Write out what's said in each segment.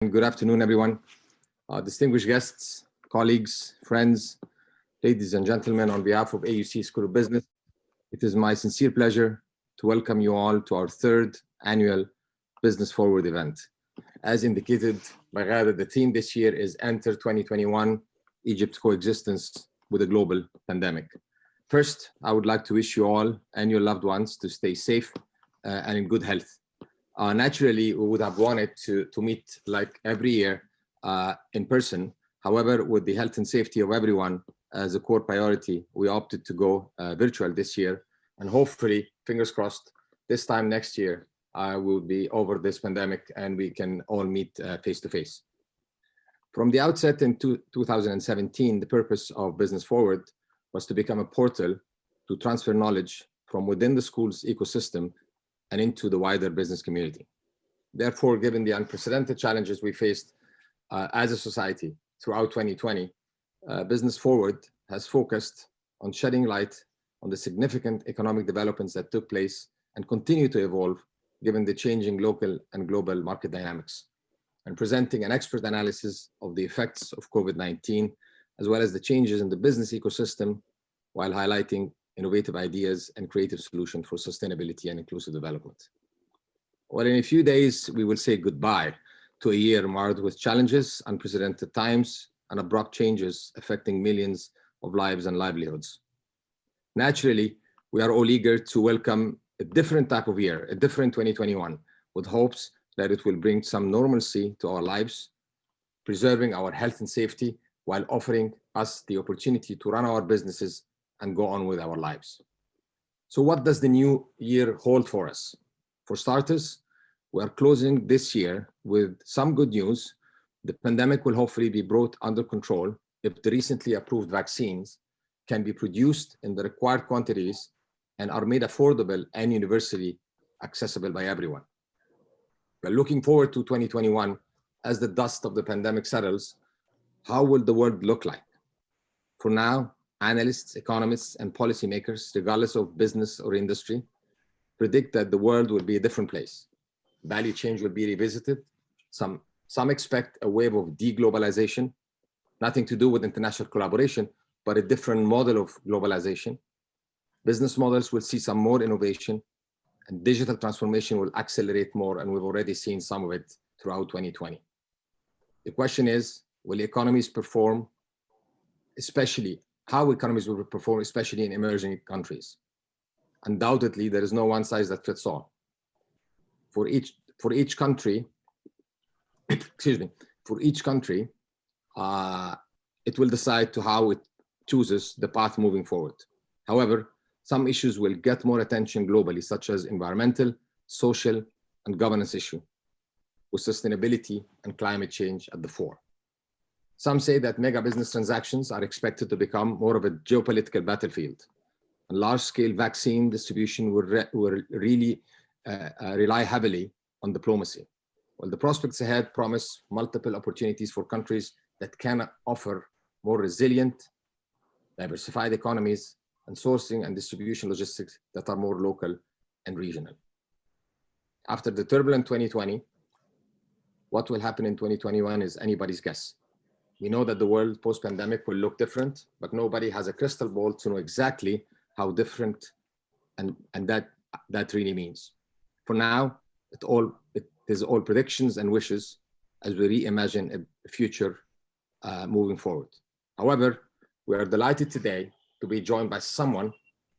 Good afternoon, everyone. Distinguished guests, colleagues, friends, ladies and gentlemen, on behalf of AUC School of Business, it is my sincere pleasure to welcome you all to our third annual Business Forward event. As indicated by Ghali, the theme this year is Enter 2021, Egypt's Coexistence with a Global Pandemic. First, I would like to wish you all and your loved ones to stay safe and in good health. Naturally, we would have wanted to meet like every year in person. However, with the health and safety of everyone as a core priority, we opted to go virtual this year. And hopefully, fingers crossed, this time next year, we'll be over this pandemic and we can all meet face to face. From the outset in 2017, the purpose of Business Forward was to become a portal to transfer knowledge from within the school's ecosystem and into the wider business community. Therefore, given the unprecedented challenges we faced as a society throughout 2020, Business Forward has focused on shedding light on the significant economic developments that took place and continue to evolve given the changing local and global market dynamics, and presenting an expert analysis of the effects of COVID-19, as well as the changes in the business ecosystem, while highlighting innovative ideas and creative solutions for sustainability and inclusive development. Well, in a few days, we will say goodbye to a year marred with challenges, unprecedented times, and abrupt changes affecting millions of lives and livelihoods. Naturally, we are all eager to welcome a different type of year, a different 2021, with hopes that it will bring some normalcy to our lives, preserving our health and safety, while offering us the opportunity to run our businesses and go on with our lives. So what does the new year hold for us? For starters, we are closing this year with some good news. The pandemic will hopefully be brought under control if the recently approved vaccines can be produced in the required quantities and are made affordable and universally accessible by everyone. We're looking forward to 2021 as the dust of the pandemic settles. How will the world look like? For now, analysts, economists, and policymakers, regardless of business or industry, predict that the world will be a different place. Value chains will be revisited. Some expect a wave of deglobalization, nothing to do with international collaboration, but a different model of globalization. Business models will see some more innovation, and digital transformation will accelerate more, and we've already seen some of it throughout 2020. The question is, will economies perform, especially how economies will perform, especially in emerging countries? Undoubtedly, there is no one size that fits all. For each country, for each country, it will decide to how it chooses the path moving forward. However, some issues will get more attention globally, such as environmental, social, and governance issues, with sustainability and climate change at the fore. Some say that mega business transactions are expected to become more of a geopolitical battlefield. And large-scale vaccine distribution will really rely heavily on diplomacy. Well, the prospects ahead promise multiple opportunities for countries that can offer more resilient, diversified economies and sourcing and distribution logistics that are more local and regional. After the turbulent 2020, what will happen in 2021 is anybody's guess. We know that the world post-pandemic will look different, but nobody has a crystal ball to know exactly how different and that really means. For now, it is all predictions and wishes as we reimagine a future moving forward. However, we are delighted today to be joined by someone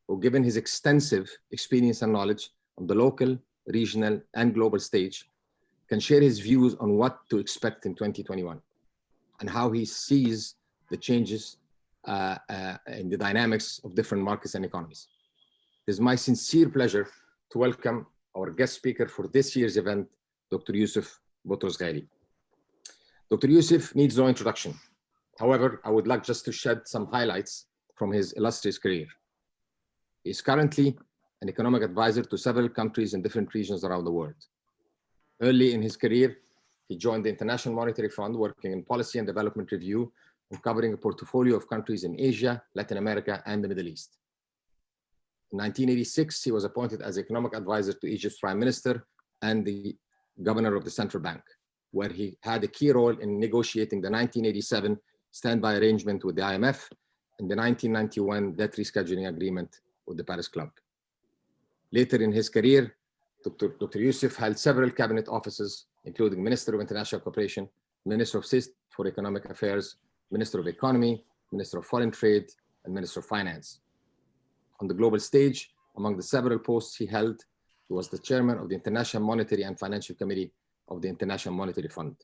who, given his extensive experience and knowledge on the local, regional, and global stage, can share his views on what to expect in 2021. And how he sees the changes in the dynamics of different markets and economies. It is my sincere pleasure to welcome our guest speaker for this year's event, Dr. Youssef Motorsgali. Dr. Youssef needs no introduction. However, I would like just to shed some highlights from his illustrious career. He is currently an economic advisor to several countries in different regions around the world. Early in his career, he joined the International Monetary Fund, working in policy and development review and covering a portfolio of countries in Asia, Latin America, and the Middle East. In 1986, he was appointed as economic advisor to Egypt's prime minister and the governor of the central bank. where he had a key role in negotiating the 1987 standby arrangement with the IMF and the 1991 debt rescheduling agreement with the Paris Club. Later in his career, Dr. Youssef held several cabinet offices, including Minister of International Cooperation, Minister of State for Economic Affairs, Minister of Economy, Minister of Foreign Trade, and Minister of Finance. On the global stage, among the several posts he held, he was the chairman of the International Monetary and Financial Committee of the International Monetary Fund.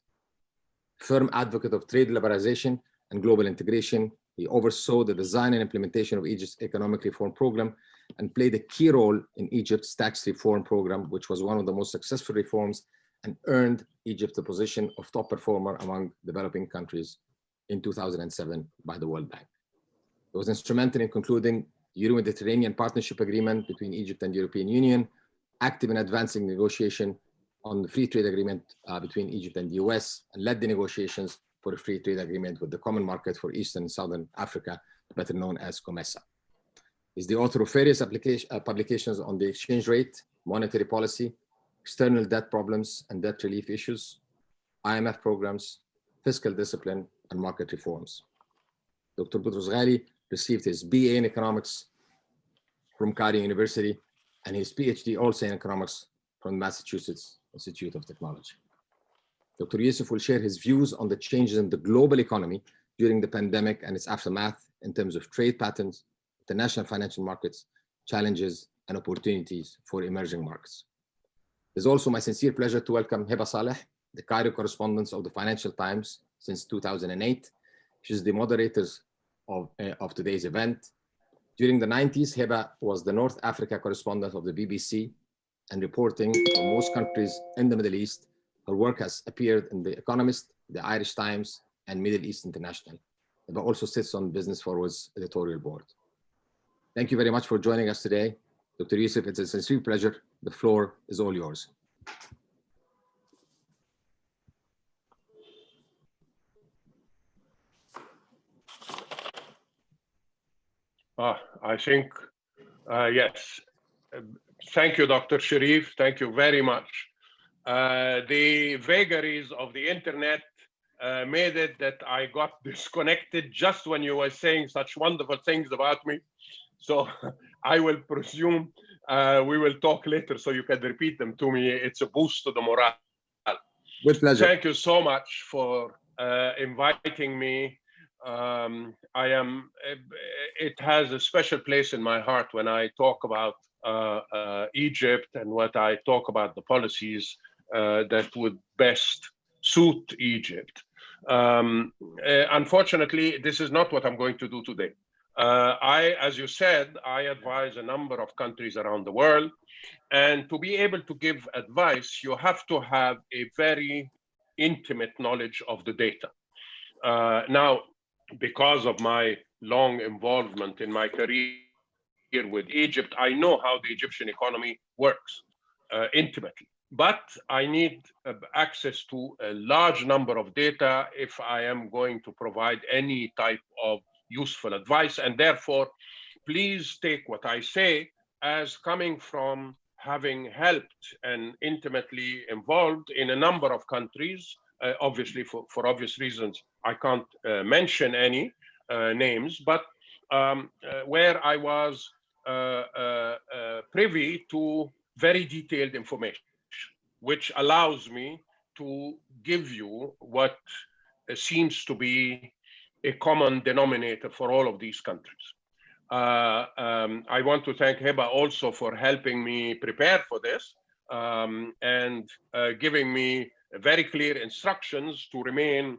Firm advocate of trade liberalization and global integration, he oversaw the design and implementation of Egypt's economic reform program and played a key role in Egypt's tax reform program, which was one of the most successful reforms and earned Egypt the position of top performer among developing countries in 2007 by the World Bank. He was instrumental in concluding the Euro-Mediterranean Partnership Agreement between Egypt and the European Union, active in advancing negotiation on the free trade agreement between Egypt and the US, and led the negotiations for a free trade agreement with the Common Market for Eastern and Southern Africa, better known as COMESA. He's the author of various publications on the exchange rate, monetary policy, external debt problems and debt relief issues, IMF programs, fiscal discipline, and market reforms. Dr. Motorsgali received his BA in economics from Cairo University and his PhD also in economics from Massachusetts Institute of Technology. Dr. Youssef will share his views on the changes in the global economy during the pandemic and its aftermath in terms of trade patterns, international financial markets, challenges, and opportunities for emerging markets. It's also my sincere pleasure to welcome Heba Saleh, the Cairo correspondent of the Financial Times since 2008. She's the moderator of today's event. During the 90s, Heba was the North Africa correspondent of the BBC and reporting from most countries in the Middle East. Her work has appeared in The Economist, The Irish Times, and Middle East International. Heba also sits on Business Forward's editorial board. Thank you very much for joining us today. Dr. Youssef, it's a sincere pleasure. The floor is all yours. I think, yes. Thank you, Dr. Sherif. Thank you very much. The vagaries of the internet made it that I got disconnected just when you were saying such wonderful things about me. So I will presume we will talk later so you can repeat them to me. It's a boost to the morale. With pleasure. Thank you so much for inviting me. It has a special place in my heart when I talk about Egypt and what I talk about the policies that would best suit Egypt. Unfortunately, this is not what I'm going to do today. As you said, I advise a number of countries around the world. And to be able to give advice, you have to have a very intimate knowledge of the data. Now, because of my long involvement in my career with Egypt, I know how the Egyptian economy works intimately. But I need access to a large number of data if I am going to provide any type of useful advice. And therefore, please take what I say as coming from having helped and intimately involved in a number of countries. Obviously, for obvious reasons, I can't mention any names, but where I was privy to very detailed information, which allows me to give you what seems to be a common denominator for all of these countries. I want to thank Heba also for helping me prepare for this and giving me very clear instructions to remain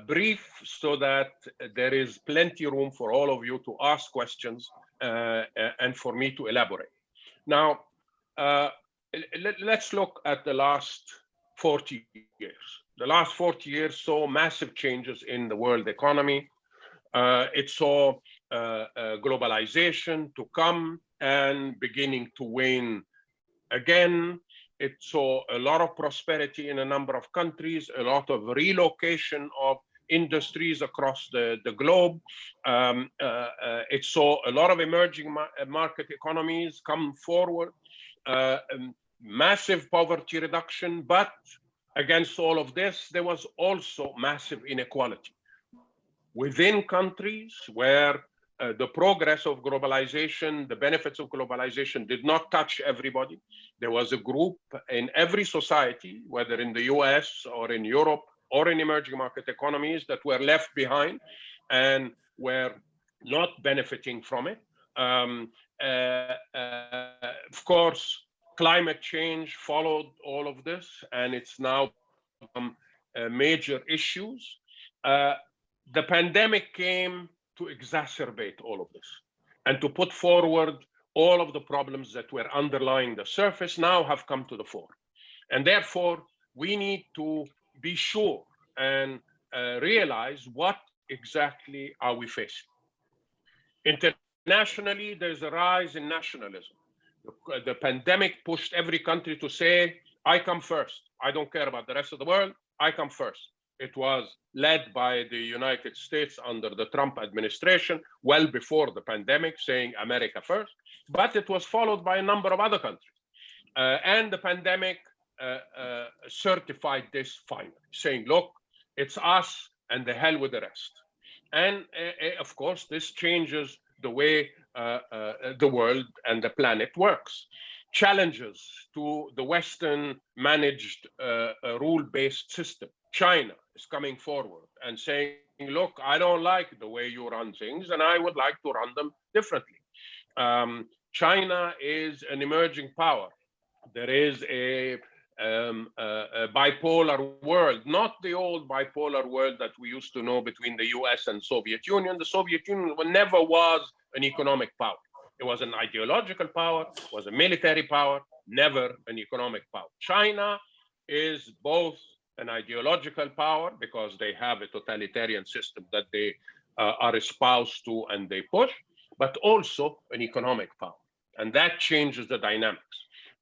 brief so that there is plenty of room for all of you to ask questions and for me to elaborate. Now, let's look at the last 40 years. The last 40 years saw massive changes in the world economy. It saw globalization to come and beginning to wane again. It saw a lot of prosperity in a number of countries, a lot of relocation of industries across the globe. It saw a lot of emerging market economies come forward, massive poverty reduction, but against all of this, there was also massive inequality within countries where the progress of globalization, the benefits of globalization did not touch everybody. There was a group in every society, whether in the US or in Europe or in emerging market economies, that were left behind and were not benefiting from it. Of course, climate change followed all of this, and it's now become major issues. The pandemic came to exacerbate all of this and to put forward all of the problems that were underlying the surface now have come to the fore. And therefore, we need to be sure and realize what exactly are we facing. Internationally, there's a rise in nationalism. The pandemic pushed every country to say, I come first. I don't care about the rest of the world. I come first. It was led by the United States under the Trump administration, well before the pandemic, saying America first. But it was followed by a number of other countries. And the pandemic certified this finally, saying, look, it's us and the hell with the rest. And of course, this changes the way the world and the planet works. Challenges to the Western managed rule-based system. China is coming forward and saying, look, I don't like the way you run things, and I would like to run them differently. China is an emerging power. There is a bipolar world, not the old bipolar world that we used to know between the US and Soviet Union. The Soviet Union never was an economic power. It was an ideological power, was a military power, never an economic power. China is both an ideological power because they have a totalitarian system that they are espoused to and they push, but also an economic power. And that changes the dynamics.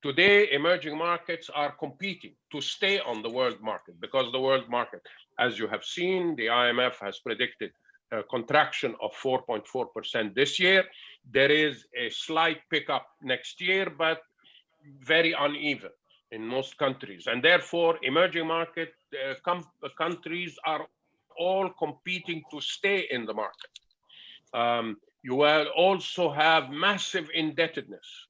Today, emerging markets are competing to stay on the world market because the world market, as you have seen, the IMF has predicted a contraction of 4.4% this year. There is a slight pickup next year, but very uneven in most countries. And therefore, emerging market countries are all competing to stay in the market. You will also have massive indebtedness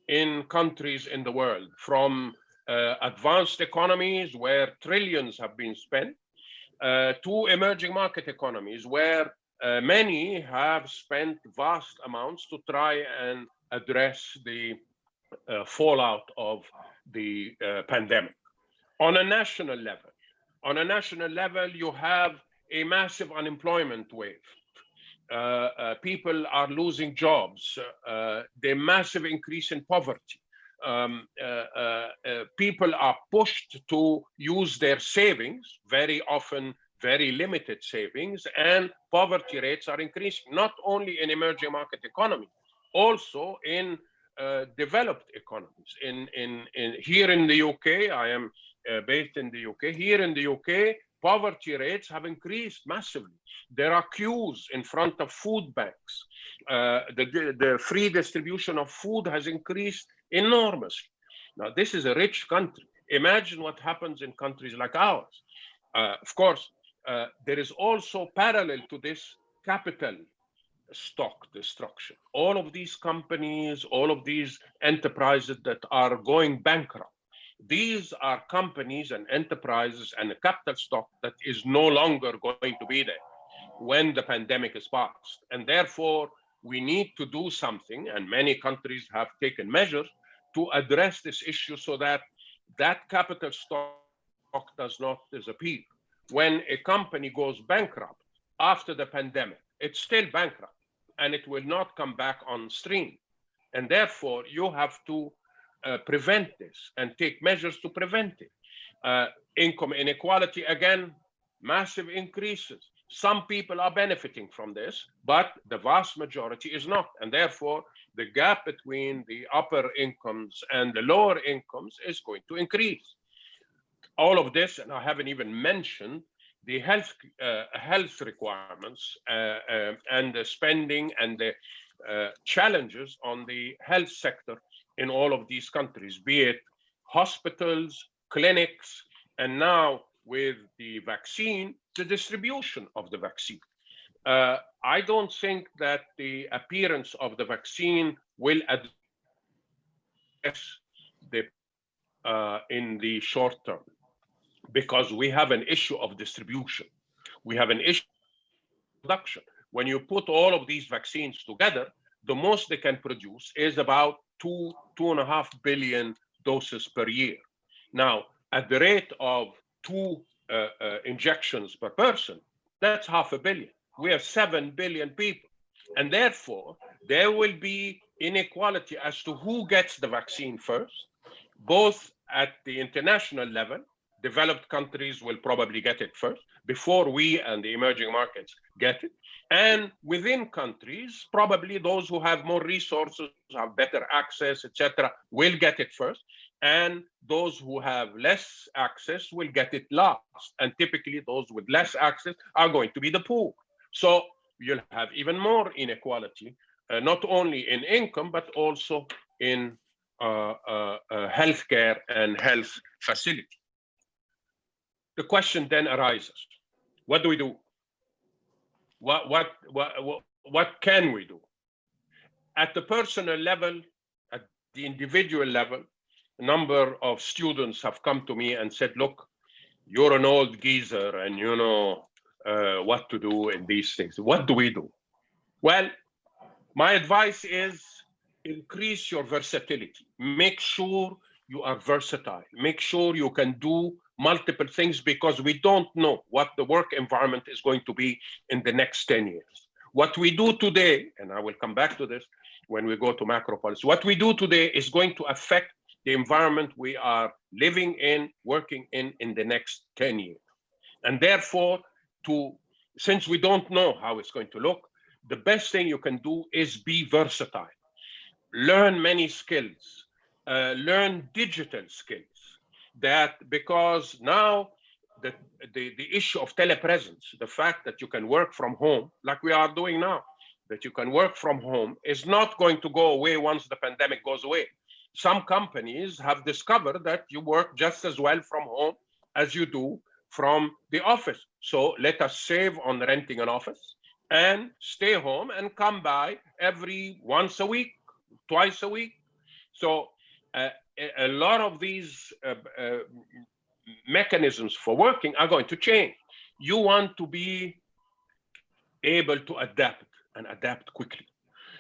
in countries in the world, from advanced economies where trillions have been spent to emerging market economies where many have spent vast amounts to try and address the fallout of the pandemic. On a national level, you have a massive unemployment wave. People are losing jobs, the massive increase in poverty. People are pushed to use their savings, very often very limited savings, and poverty rates are increasing, not only in emerging market economies, also in developed economies. Here in the UK, I am based in the UK, here in the UK, poverty rates have increased massively. There are queues in front of food banks. The free distribution of food has increased enormously. Now, this is a rich country. Imagine what happens in countries like ours. Of course, there is also parallel to this capital stock destruction. All of these companies, all of these enterprises that are going bankrupt, these are companies and enterprises and a capital stock that is no longer going to be there when the pandemic is past. And therefore, we need to do something, and many countries have taken measures to address this issue so that that capital stock does not disappear. When a company goes bankrupt after the pandemic, it's still bankrupt and it will not come back on stream. And therefore, you have to prevent this and take measures to prevent it. Income inequality, again, massive increases. Some people are benefiting from this, but the vast majority is not. And therefore, the gap between the upper incomes and the lower incomes is going to increase. All of this, and I haven't even mentioned the health requirements and the spending and the challenges on the health sector in all of these countries, be it hospitals, clinics, And now with the vaccine, the distribution of the vaccine. I don't think that the appearance of the vaccine will address the in the short term, because we have an issue of distribution. We have an issue of production. When you put all of these vaccines together, the most they can produce is about 2.5 billion doses per year. Now, at the rate of 2 injections per person, that's 500 million. We have 7 billion people. And therefore, there will be inequality as to who gets the vaccine first, both at the international level. Developed countries will probably get it first before we and the emerging markets get it. And within countries, probably those who have more resources, have better access, etc., will get it first. And those who have less access will get it last. And typically those with less access are going to be the poor. So you'll have even more inequality, not only in income, but also in healthcare and health facility. The question then arises: what do we do? What can we do? At the personal level, at the individual level, a number of students have come to me and said, look, you're an old geezer and you know what to do in these things. What do we do? Well, my advice is increase your versatility. Make sure you are versatile. Make sure you can do multiple things, because we don't know what the work environment is going to be in the next 10 years. What we do today, and I will come back to this when we go to macro policy, what we do today is going to affect the environment we are living in, working in the next 10 years. And therefore, since we don't know how it's going to look, the best thing you can do is be versatile. Learn many skills, learn digital skills. That because now the issue of telepresence, the fact that you can work from home, like we are doing now, that you can work from home is not going to go away once the pandemic goes away. Some companies have discovered that you work just as well from home as you do from the office. So let us save on renting an office and stay home and come by once a week, twice a week. So a lot of these mechanisms for working are going to change. You want to be able to adapt and adapt quickly.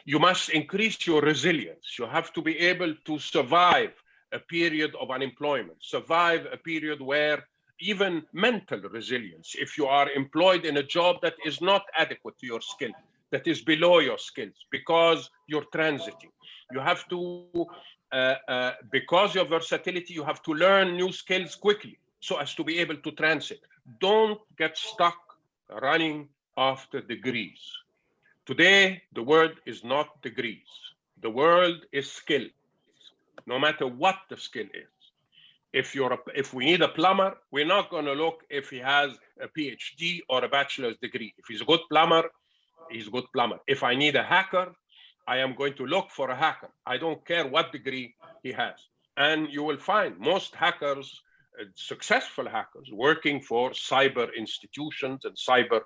You must increase your resilience. You have to be able to survive a period of unemployment, survive a period where even mental resilience, if you are employed in a job that is not adequate to your skill, that is below your skills because you're transiting. You have to, because of versatility, you have to learn new skills quickly so as to be able to transit. Don't get stuck running after degrees. Today, the word is not degrees. The word is skills, no matter what the skill is. If we need a plumber, we're not going to look if he has a PhD or a bachelor's degree. If he's a good plumber, he's a good plumber. If I need a hacker, I am going to look for a hacker. I don't care what degree he has. And you will find most hackers, successful hackers, working for cyber institutions and cyber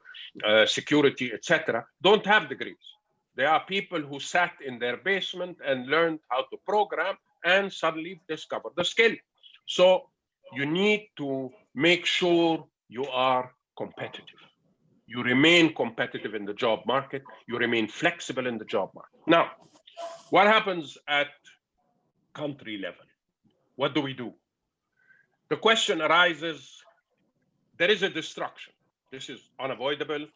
security, etc., don't have degrees. They are people who sat in their basement and learned how to program and suddenly discovered the skill. So you need to make sure you are competitive. You remain competitive in the job market. You remain flexible in the job market. Now, what happens at country level? What do we do? The question arises, there is a destruction. This is unavoidable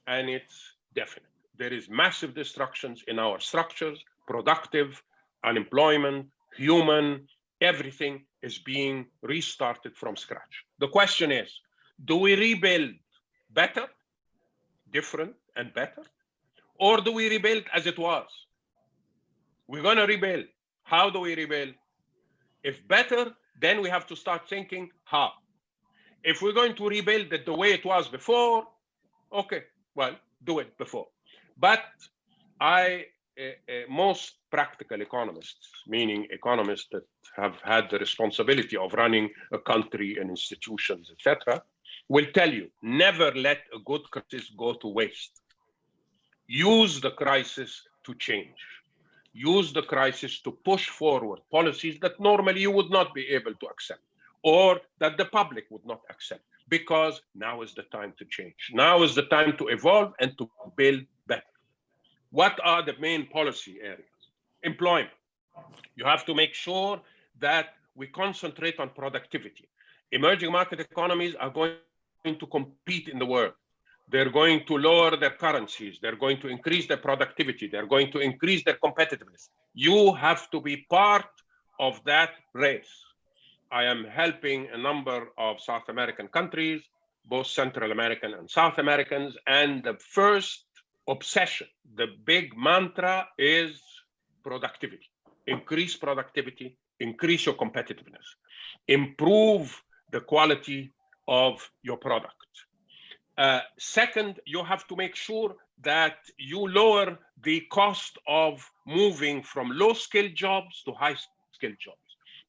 and it's definite. There is massive destructions in our structures, productive, unemployment, human, everything is being restarted from scratch. The question is, do we rebuild better, different and better? Or do we rebuild as it was? We're going to rebuild. How do we rebuild? If better, then we have to start thinking how. If we're going to rebuild it the way it was before, okay, well, do it before. But I most practical economists, meaning economists that have had the responsibility of running a country and institutions, etc., will tell you, never let a good crisis go to waste. Use the crisis to change. Use the crisis to push forward policies that normally you would not be able to accept, or that the public would not accept, because now is the time to change. Now is the time to evolve and to build better. What are the main policy areas? Employment. You have to make sure that we concentrate on productivity. Emerging market economies are going to compete in the world. They're going to lower their currencies. They're going to increase their productivity. They're going to increase their competitiveness. You have to be part of that race. I am helping a number of South American countries, both Central American and South Americans, and the first obsession, the big mantra is productivity. Increase productivity, increase your competitiveness, improve the quality of your product. Second, you have to make sure that you lower the cost of moving from low-skilled jobs to high-skilled jobs.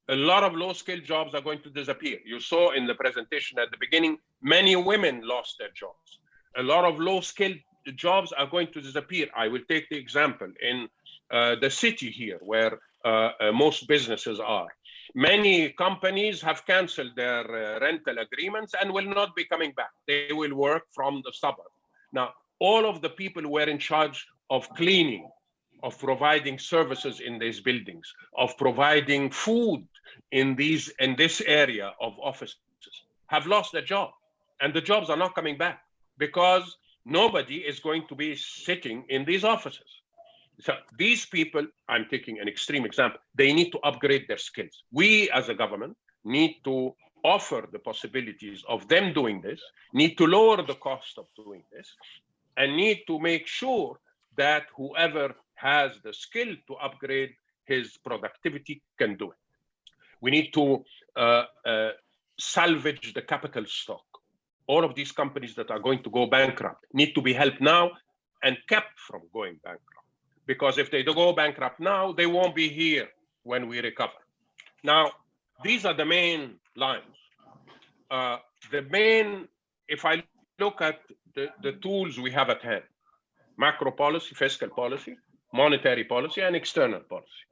A lot of low-skilled jobs are going to disappear. You saw in the presentation at the beginning, many women lost their jobs. A lot of low-skilled jobs are going to disappear. I will take the example in the city here where most businesses are. Many companies have canceled their rental agreements and will not be coming back. They will work from the suburb. Now, all of the people who were in charge of cleaning, of providing services in these buildings, of providing food in this area of offices have lost their job. And the jobs are not coming back because nobody is going to be sitting in these offices. So these people, I'm taking an extreme example, they need to upgrade their skills. We as a government need to offer the possibilities of them doing this, need to lower the cost of doing this, and need to make sure that whoever has the skill to upgrade his productivity can do it. We need to salvage the capital stock. All of these companies that are going to go bankrupt need to be helped now and kept from going bankrupt. Because if they go bankrupt now, they won't be here when we recover. Now, these are the main lines. If I look at the tools we have at hand, macro policy, fiscal policy, monetary policy, and external policy.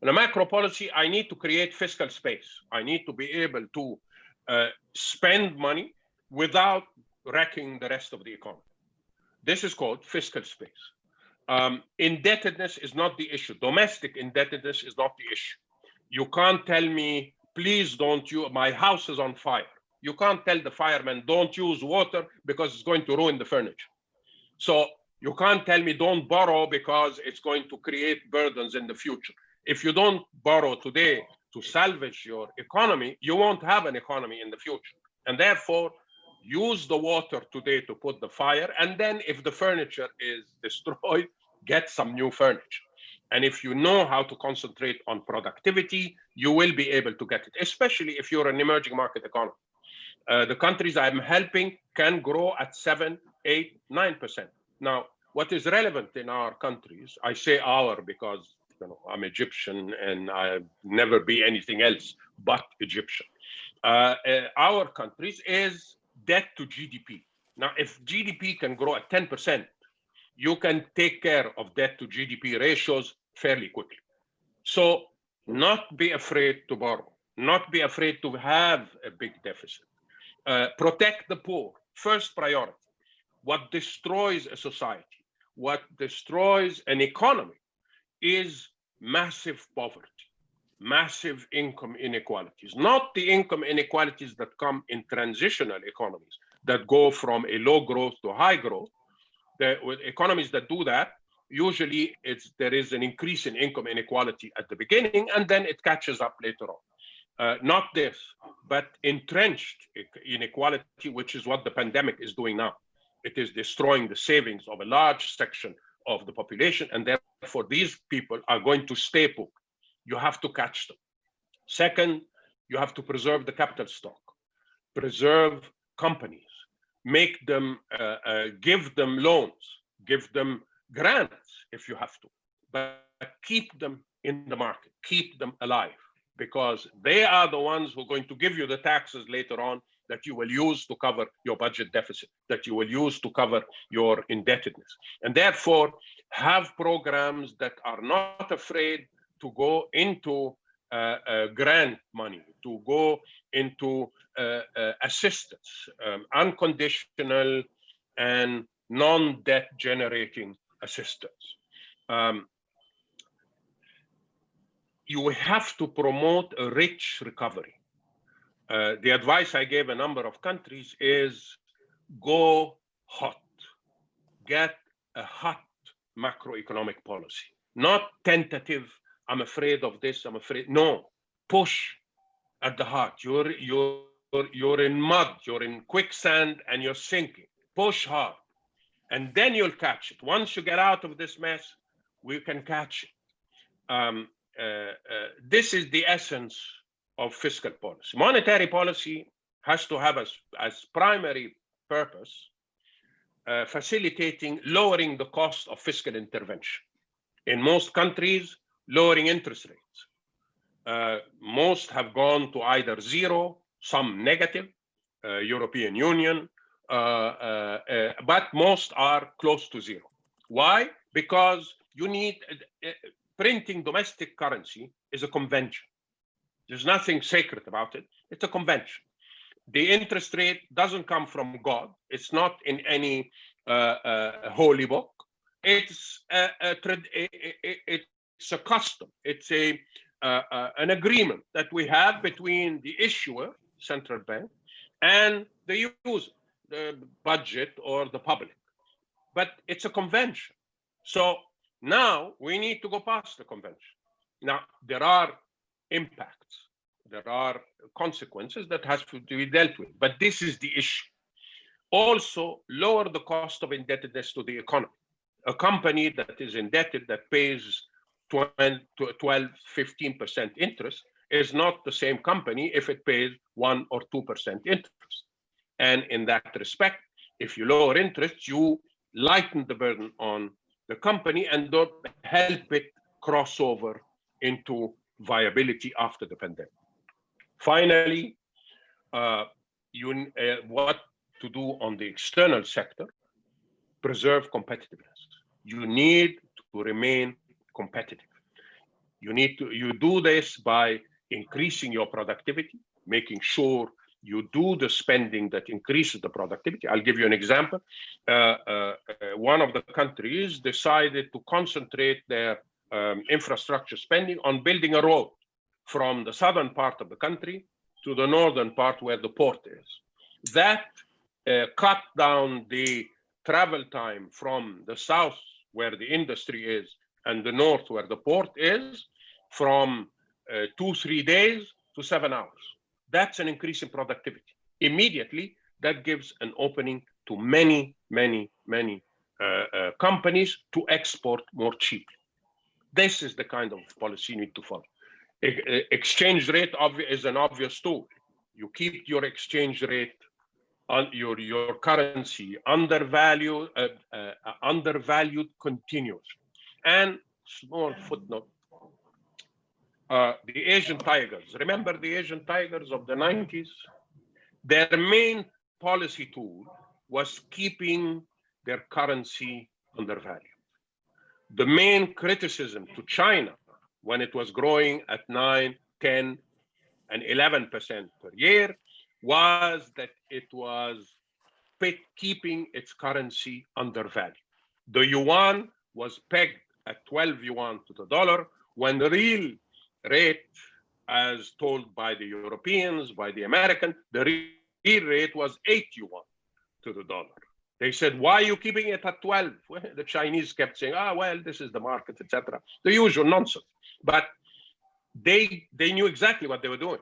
In a macro policy, I need to create fiscal space. I need to be able to spend money without wrecking the rest of the economy. This is called fiscal space. Indebtedness is not the issue. Domestic indebtedness is not the issue. You can't tell me, please don't use, my house is on fire. You can't tell the fireman, don't use water because it's going to ruin the furniture. So you can't tell me don't borrow because it's going to create burdens in the future. If you don't borrow today to salvage your economy, you won't have an economy in the future. And therefore, use the water today to put the fire, and then if the furniture is destroyed, get some new furniture. And if you know how to concentrate on productivity, you will be able to get it, especially if you're an emerging market economy. The countries I'm helping can grow at 7, 8, 9%. Now, what is relevant in our countries, I say our because I'm Egyptian and I'll never be anything else but Egyptian. Our countries is debt to GDP. Now, if GDP can grow at 10%, you can take care of debt to GDP ratios fairly quickly. So not be afraid to borrow, not be afraid to have a big deficit. Protect the poor, first priority. What destroys a society, what destroys an economy is massive poverty, massive income inequalities, not the income inequalities that come in transitional economies that go from a low growth to high growth. With economies that do that, usually there is an increase in income inequality at the beginning and then it catches up later on. Not this, but entrenched inequality, which is what the pandemic is doing now. It is destroying the savings of a large section of the population, and therefore these people are going to stay poor. You have to catch them. Second, you have to preserve the capital stock, preserve companies, make them, give them loans, give them grants if you have to, but keep them in the market, keep them alive, because they are the ones who are going to give you the taxes later on that you will use to cover your budget deficit, that you will use to cover your indebtedness. And therefore, have programs that are not afraid to go into grant money, to go into assistance, unconditional and non-debt generating assistance. You have to promote a rich recovery. The advice I gave a number of countries is go hot, get a hot macroeconomic policy, not tentative. I'm afraid of this, I'm afraid. No, push at the heart. You're in mud, you're in quicksand, and you're sinking. Push hard, and then you'll catch it. Once you get out of this mess, we can catch it. This is the essence of fiscal policy. Monetary policy has to have as primary purpose facilitating lowering the cost of fiscal intervention. In most countries, lowering interest rates. Most have gone to either zero, some negative, European Union, but most are close to zero. Why? Because you need, printing domestic currency is a convention. There's nothing sacred about it. It's a convention. The interest rate doesn't come from God. It's not in any holy book. It's a custom. It's an agreement that we have between the issuer, central bank, and the user, the budget or the public. But it's a convention. So now we need to go past the convention. Now, there are impacts. There are consequences that has to be dealt with. But this is the issue. Also, lower the cost of indebtedness to the economy. A company that is indebted, that pays 12, 15% interest, is not the same company if it pays 1 or 2% interest. And in that respect, if you lower interest, you lighten the burden on the company and don't help it cross over into viability after the pandemic. Finally, what to do on the external sector? Preserve competitiveness. You need to remain competitive. You do this by increasing your productivity, making sure you do the spending that increases the productivity. I'll give you an example. One of the countries decided to concentrate their infrastructure spending on building a road from the southern part of the country to the northern part where the port is. That cut down the travel time from the south where the industry is and the north where the port is from 2-3 days to 7 hours. That's an increase in productivity. Immediately, that gives an opening to many companies to export more cheaply. This is the kind of policy you need to follow. Exchange rate is an obvious tool. You keep your exchange rate on your currency undervalued continuously. And small footnote, the Asian tigers. Remember the Asian tigers of the 90s? Their main policy tool was keeping their currency undervalued. The main criticism to China when it was growing at 9, 10, and 11% per year was that it was keeping its currency undervalued. The yuan was pegged at 12 yuan to the dollar when the real rate, as told by the Europeans, by the Americans, the real rate was 8 yuan to the dollar. They said, why are you keeping it at 12? Well, the Chinese kept saying, well, this is the market, etc. The usual nonsense. But they knew exactly what they were doing.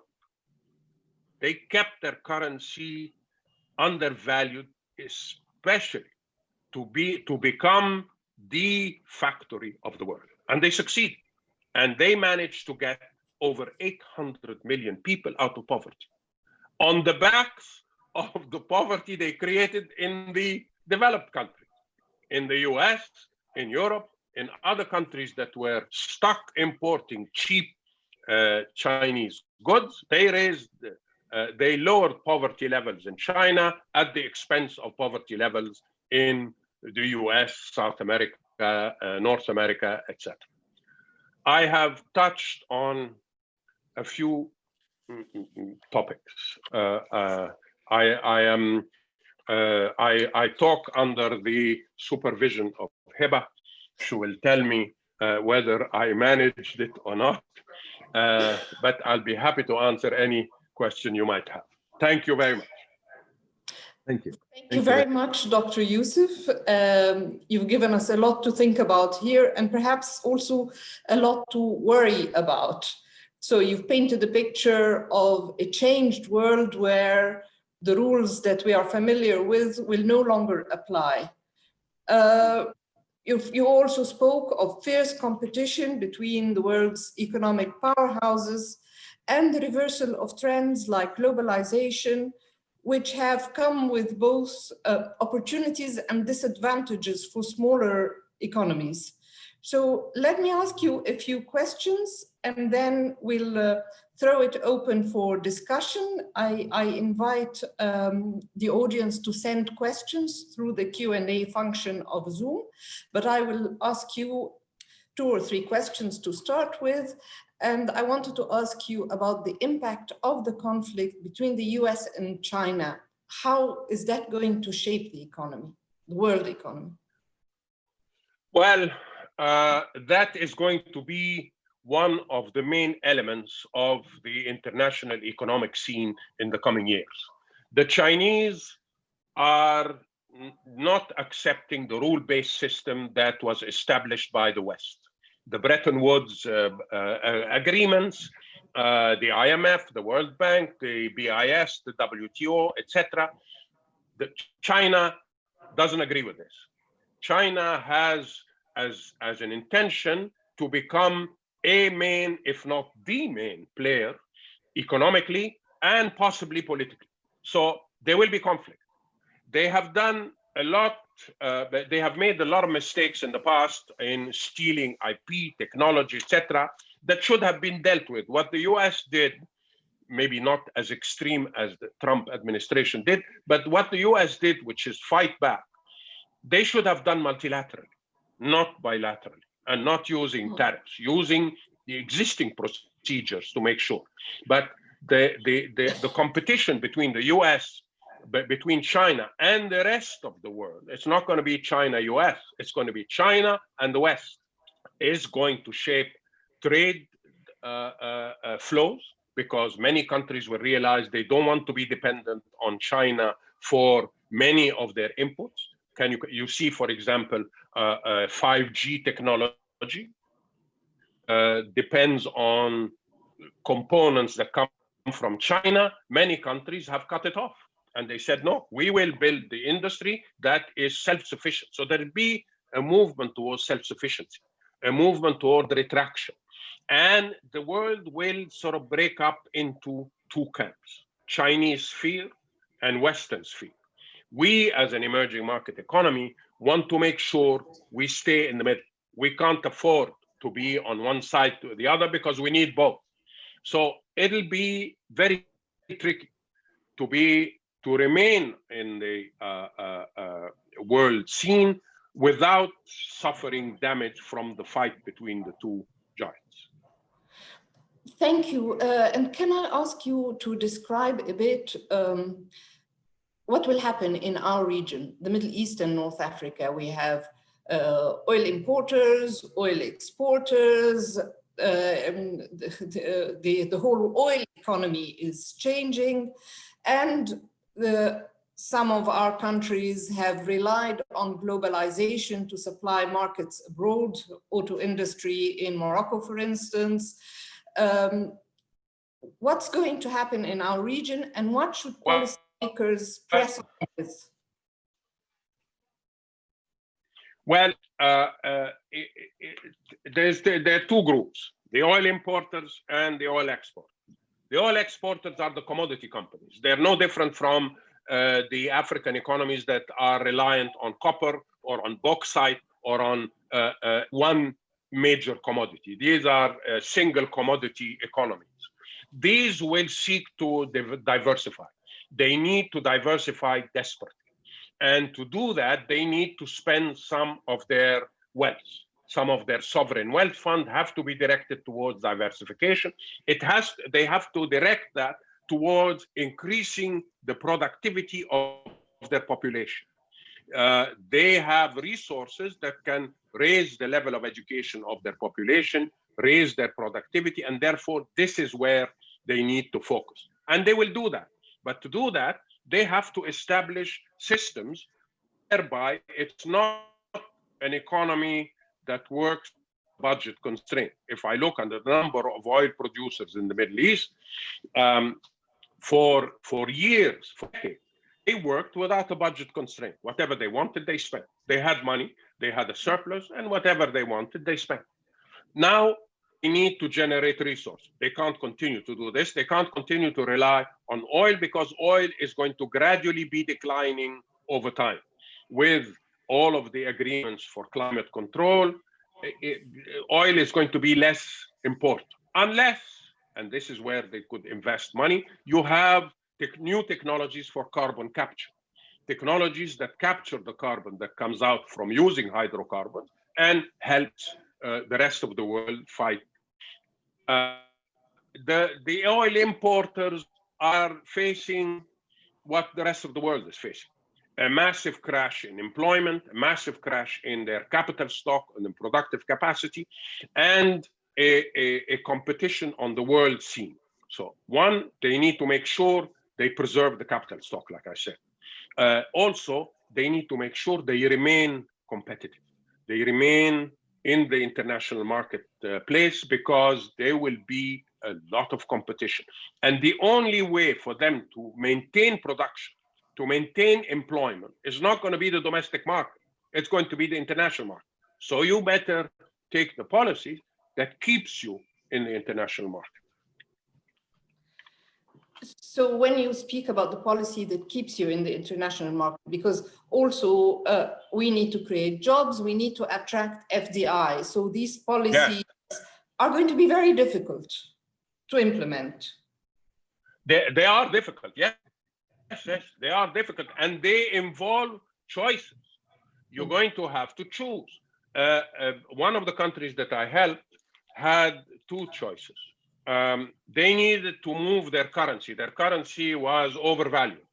They kept their currency undervalued, especially to become the factory of the world. And they succeeded. And they managed to get over 800 million people out of poverty on the backs of the poverty they created in the developed countries. In the US, in Europe, in other countries that were stuck importing cheap Chinese goods, they lowered poverty levels in China at the expense of poverty levels in the US, South America, North America, etc. I have touched on a few topics. I talk under the supervision of Heba. She will tell me whether I managed it or not, but I'll be happy to answer any question you might have. Thank you very much. Thank you. Thank you very much, Dr. Youssef. You've given us a lot to think about here and perhaps also a lot to worry about. So you've painted a picture of a changed world where the rules that we are familiar with will no longer apply. You also spoke of fierce competition between the world's economic powerhouses and the reversal of trends like globalization, which have come with both opportunities and disadvantages for smaller economies. So let me ask you a few questions and then we'll throw it open for discussion. I invite the audience to send questions through the Q&A function of Zoom, but I will ask you 2 or 3 questions to start with. And I wanted to ask you about the impact of the conflict between the US and China. How is that going to shape the economy, the world economy? Well, that is going to be one of the main elements of the international economic scene in the coming years. The Chinese are not accepting the rule-based system that was established by the West. The Bretton Woods agreements, the IMF, the World Bank, the BIS, the WTO, etc. China doesn't agree with this. China has as an intention to become a main, if not the main player economically and possibly politically. So there will be conflict. They have done a lot, they have made a lot of mistakes in the past in stealing IP, technology, etc., that should have been dealt with. What the US did, maybe not as extreme as the Trump administration did, but what the US did, which is fight back, they should have done multilaterally, not bilaterally, and not using tariffs, using the existing procedures to make sure. But the competition between the US, between China and the rest of the world, it's not going to be China-US, it's going to be China and the West, is going to shape trade flows, because many countries will realize they don't want to be dependent on China for many of their inputs. You see, for example, 5G technology depends on components that come from China. Many countries have cut it off. And they said, no, we will build the industry that is self-sufficient. So there'll be a movement towards self-sufficiency, a movement toward retraction. And the world will sort of break up into 2 camps, Chinese sphere and Western sphere. We, as an emerging market economy, want to make sure we stay in the middle. We can't afford to be on one side to the other because we need both. So it'll be very tricky to remain in the world scene without suffering damage from the fight between the 2 giants. Thank you. And can I ask you to describe a bit what will happen in our region, the Middle East and North Africa? We have oil importers, oil exporters, the whole oil economy is changing, and some of our countries have relied on globalization to supply markets abroad, auto industry in Morocco, for instance. What's going to happen in our region, and what should policymakers press on this? Well, there are 2 groups, the oil importers and the oil exporters. The oil exporters are the commodity companies. They're no different from the African economies that are reliant on copper or on bauxite or on one major commodity. These are single commodity economies. These will seek to diversify. They need to diversify desperately. And to do that, they need to spend some of their wealth. Some of their sovereign wealth fund have to be directed towards diversification. They have to direct that towards increasing the productivity of their population. They have resources that can raise the level of education of their population, raise their productivity, and therefore this is where they need to focus. And they will do that. But to do that, they have to establish systems whereby it's not an economy that works budget constraint. If I look at the number of oil producers in the Middle East, for years, for decades, they worked without a budget constraint. Whatever they wanted, they spent. They had money, they had a surplus, and whatever they wanted, they spent. Now, they need to generate resources. They can't continue to do this. They can't continue to rely on oil because oil is going to gradually be declining over time. With all of the agreements for climate control, oil is going to be less important. Unless, and this is where they could invest money, you have new technologies for carbon capture. Technologies that capture the carbon that comes out from using hydrocarbons and helps the rest of the world fight. The oil importers are facing what the rest of the world is facing. A massive crash in employment, a massive crash in their capital stock and in productive capacity, and a competition on the world scene. So one, they need to make sure they preserve the capital stock, like I said. Also, they need to make sure they remain competitive. They remain in the international marketplace because there will be a lot of competition. And the only way for them to maintain production, to maintain employment, is not going to be the domestic market. It's going to be the international market. So you better take the policy that keeps you in the international market. So when you speak about the policy that keeps you in the international market, because also we need to create jobs, we need to attract FDI. So these policies are going to be very difficult to implement. They are difficult, yes, they are difficult, and they involve choices. You're going to have to choose. One of the countries that I helped had two choices. They needed to move their currency. Their currency was overvalued.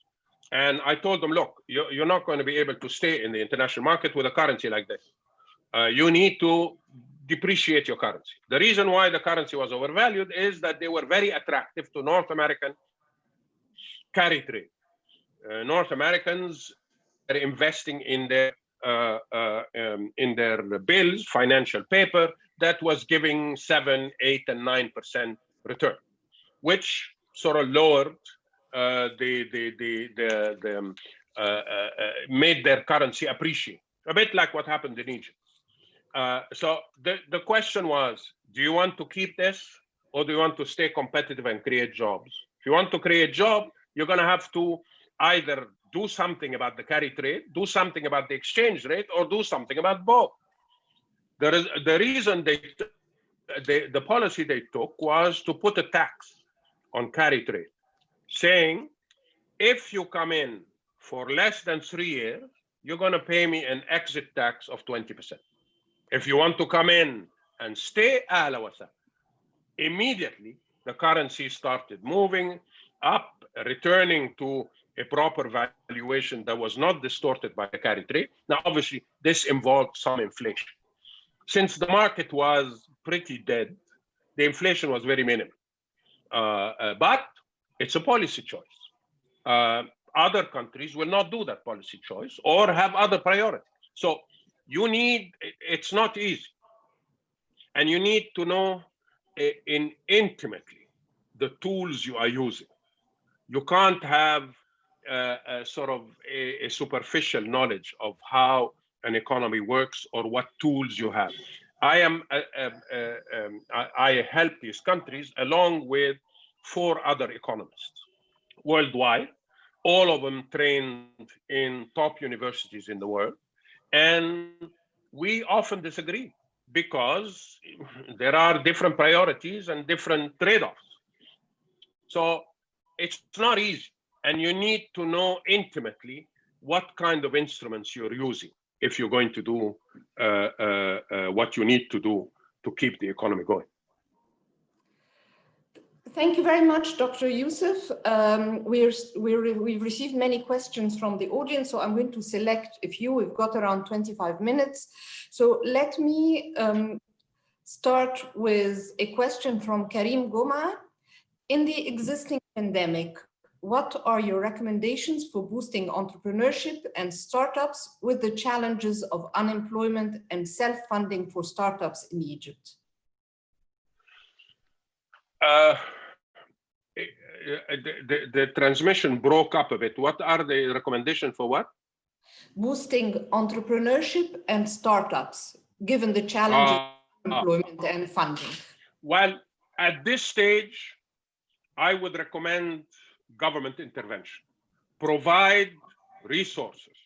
And I told them, look, you're not going to be able to stay in the international market with a currency like this. You need to depreciate your currency. The reason why the currency was overvalued is that they were very attractive to North American carry trade. North Americans are investing in their bills, financial paper, that was giving 7, 8, and 9% return, which sort of lowered made their currency appreciate, a bit like what happened in Egypt. So the question was, do you want to keep this, or do you want to stay competitive and create jobs? If you want to create jobs, you're going to have to either do something about the carry trade, do something about the exchange rate, or do something about both. The reason the policy they took was to put a tax on carry trade, saying, if you come in for less than 3 years, you're going to pay me an exit tax of 20%. If you want to come in and stay, immediately the currency started moving up, returning to a proper valuation that was not distorted by the carry trade. Now, obviously, this involved some inflation. Since the market was pretty dead, the inflation was very minimal. But it's a policy choice. Other countries will not do that policy choice or have other priorities. So it's not easy. And you need to know intimately the tools you are using. You can't have a superficial knowledge of how an economy works or what tools you have. I help these countries along with 4 other economists worldwide, all of them trained in top universities in the world. And we often disagree because there are different priorities and different trade-offs. So it's not easy, and you need to know intimately what kind of instruments you're using if you're going to do what you need to do to keep the economy going. Thank you very much, Dr. Youssef. We've received many questions from the audience, so I'm going to select a few. We've got around 25 minutes. So let me start with a question from Karim Goma. In the existing pandemic, what are your recommendations for boosting entrepreneurship and startups with the challenges of unemployment and self-funding for startups in Egypt? The transmission broke up a bit. What are the recommendations for what? Boosting entrepreneurship and startups, given the challenges of employment and funding. Well, at this stage, I would recommend government intervention. Provide resources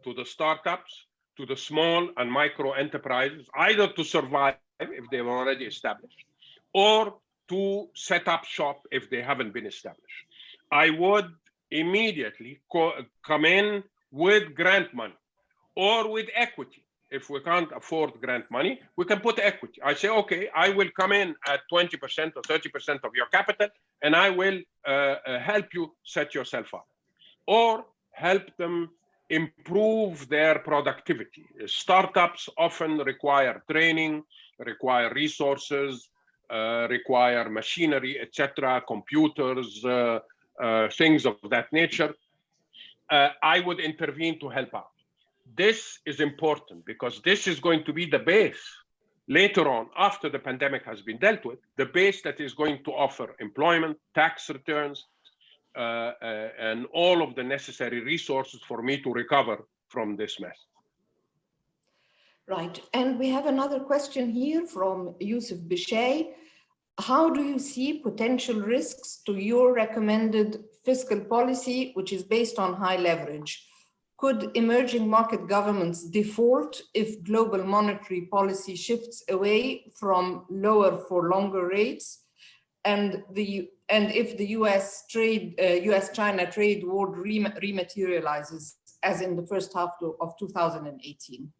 to the startups, to the small and micro enterprises, either to survive if they've already established, or to set up shop if they haven't been established. I would immediately come in with grant money or with equity. If we can't afford grant money, we can put equity. I say, okay, I will come in at 20% or 30% of your capital, and I will help you set yourself up, or help them improve their productivity. Startups often require training, require resources, require machinery, etc., computers, things of that nature. I would intervene to help out. This is important because this is going to be the base later on, after the pandemic has been dealt with, the base that is going to offer employment, tax returns, and all of the necessary resources for me to recover from this mess. Right, and we have another question here from Youssef Bishay. How do you see potential risks to your recommended fiscal policy, which is based on high leverage? Could emerging market governments default if global monetary policy shifts away from lower for longer rates? And if the US-China trade war rematerializes as in the first half of 2018?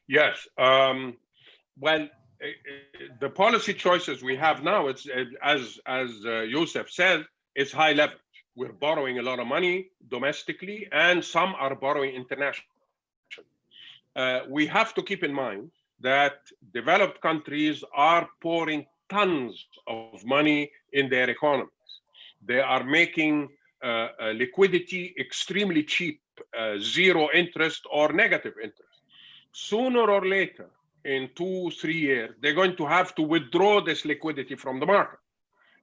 Yes, well, the policy choices we have now, it's as Youssef said, it's high leverage. We're borrowing a lot of money domestically, and some are borrowing internationally. We have to keep in mind that developed countries are pouring tons of money in their economies. They are making liquidity extremely cheap, zero interest or negative interest. Sooner or later, in 2-3 years, they're going to have to withdraw this liquidity from the market.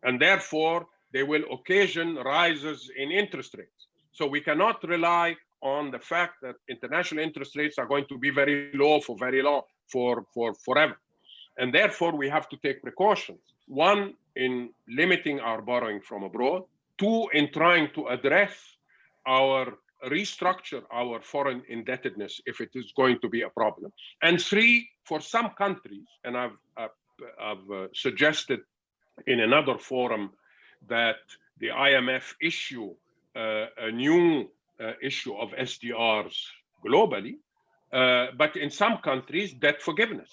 And therefore, they will occasion rises in interest rates. So we cannot rely on the fact that international interest rates are going to be very low for very long, for forever. And therefore, we have to take precautions. One, in limiting our borrowing from abroad. Two, in trying to address restructure our foreign indebtedness if it is going to be a problem. And three, for some countries, and I've suggested in another forum that the IMF issue a new issue of SDRs globally, but in some countries, debt forgiveness.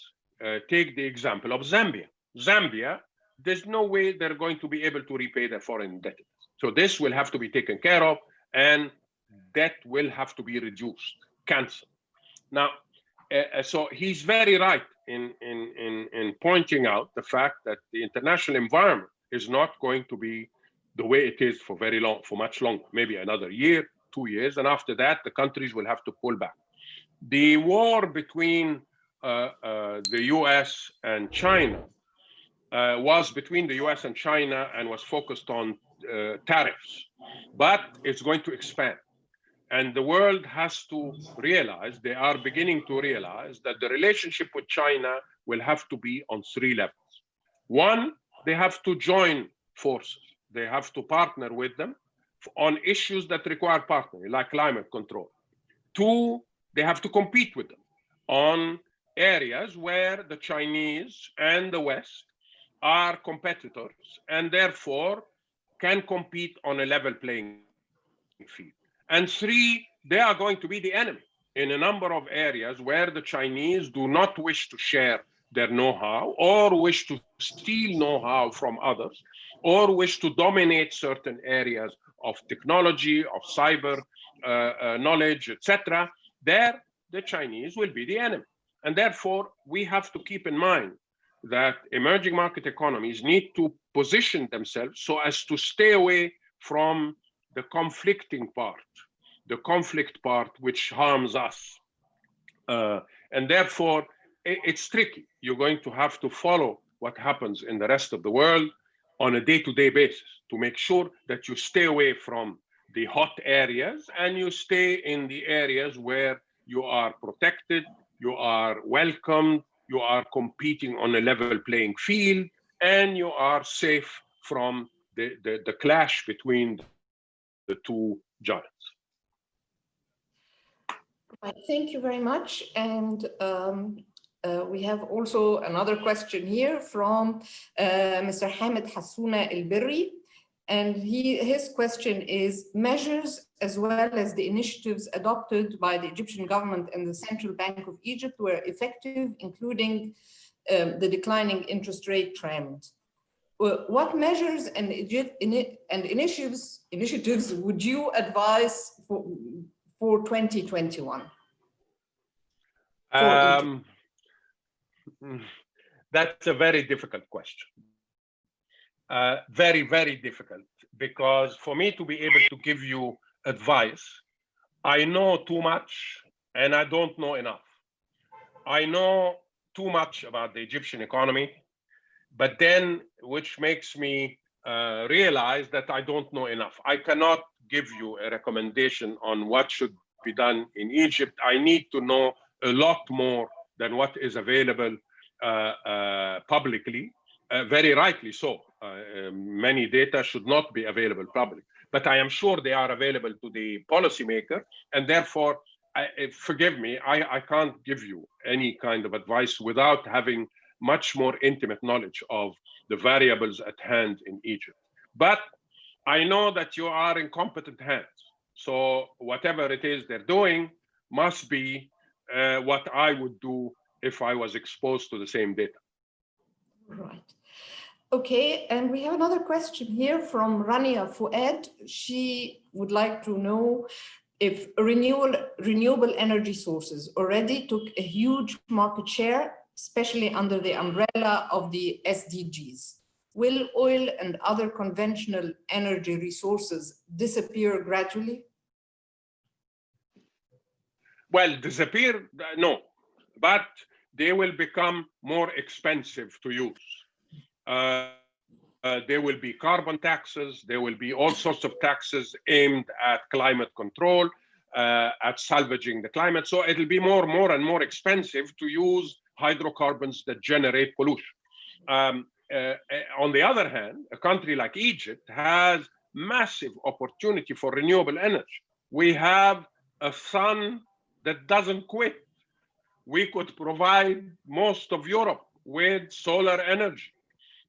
Take the example of Zambia. Zambia, there's no way they're going to be able to repay their foreign indebtedness. So this will have to be taken care of, and debt will have to be reduced, canceled. Now, so he's very right in pointing out the fact that the international environment is not going to be the way it is for very long, for much longer, maybe another year, 2 years, and after that, the countries will have to pull back. The war between the US and China was between the US and China and was focused on tariffs, but it's going to expand. And the world has to realize, they are beginning to realize, that the relationship with China will have to be on 3 levels. One, they have to join forces. They have to partner with them on issues that require partnering, like climate control. Two, they have to compete with them. on areas where the Chinese and the West are competitors and therefore can compete on a level playing field. And three, they are going to be the enemy in a number of areas where the Chinese do not wish to share their know-how or wish to steal know-how from others or wish to dominate certain areas of technology, of cyber knowledge, etc. There, the Chinese will be the enemy. And therefore, we have to keep in mind that emerging market economies need to position themselves so as to stay away from the conflicting part, the conflict part which harms us. And therefore, it's tricky. You're going to have to follow what happens in the rest of the world on a day-to-day basis to make sure that you stay away from the hot areas and you stay in the areas where you are protected, you are welcomed, you are competing on a level playing field, and you are safe from the clash between the two giants. Right, thank you very much. And we have also another question here from Mr. Hamid Hassouna El-Birri. And his question is, measures as well as the initiatives adopted by the Egyptian government and the Central Bank of Egypt were effective, including the declining interest rate trend. What measures and initiatives would you advise for 2021? That's a very difficult question. Very, very difficult, because for me to be able to give you advice, I know too much and I don't know enough. I know too much about the Egyptian economy, but then which makes me realize that I don't know enough. I cannot give you a recommendation on what should be done in Egypt. I need to know a lot more than what is available publicly, very rightly so. Many data should not be available publicly, but I am sure they are available to the policymaker, and therefore, forgive me, I can't give you any kind of advice without having much more intimate knowledge of the variables at hand in Egypt. But I know that you are in competent hands. So whatever it is they're doing must be what I would do if I was exposed to the same data. Right. Okay, and we have another question here from Rania Fuad. She would like to know if renewable energy sources already took a huge market share, especially under the umbrella of the SDGs. Will oil and other conventional energy resources disappear gradually? Well, disappear, no, but they will become more expensive to use. There will be carbon taxes, there will be all sorts of taxes aimed at climate control, at salvaging the climate. So it'll be more and more expensive to use hydrocarbons that generate pollution. On the other hand, a country like Egypt has massive opportunity for renewable energy. We have a sun that doesn't quit. We could provide most of Europe with solar energy.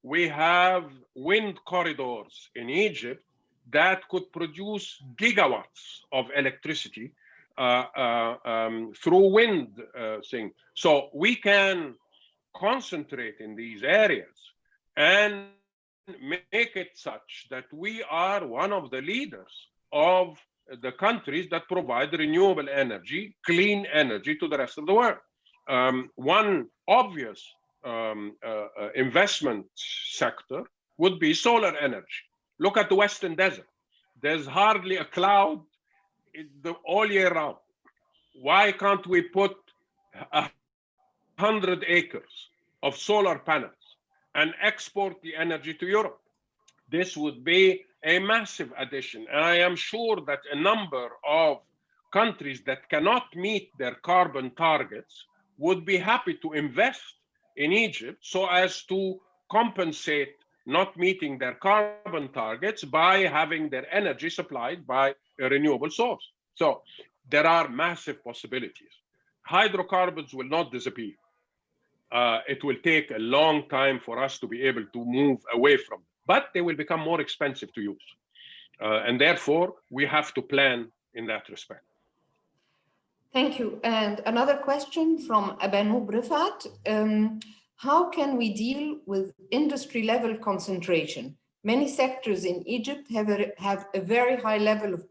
We have wind corridors in Egypt that could produce gigawatts of electricity through wind thing. So we can concentrate in these areas and make it such that we are one of the leaders of the countries that provide renewable energy, clean energy to the rest of the world. One obvious investment sector would be solar energy. Look at the Western Desert. There's hardly a cloud all year round. Why can't we put 100 acres of solar panels and export the energy to Europe? This would be a massive addition. And I am sure that a number of countries that cannot meet their carbon targets would be happy to invest in Egypt so as to compensate not meeting their carbon targets by having their energy supplied by a renewable source. So there are massive possibilities. hydrocarbons will not disappear. It will take a long time for us to be able to move away from them, but they will become more expensive to use. And therefore, we have to plan in that respect. Thank you. And another question from Abanoub Rifat. How can we deal with industry level concentration? Many sectors in Egypt have a very high level of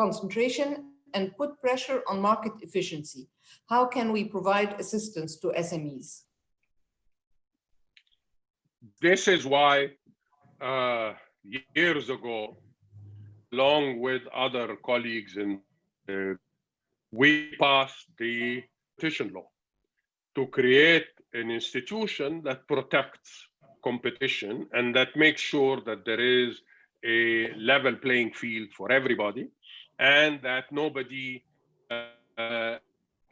concentration and put pressure on market efficiency. How can we provide assistance to SMEs? This is why years ago, along with other colleagues, we passed the competition law to create an institution that protects competition and that makes sure that there is a level playing field for everybody and that nobody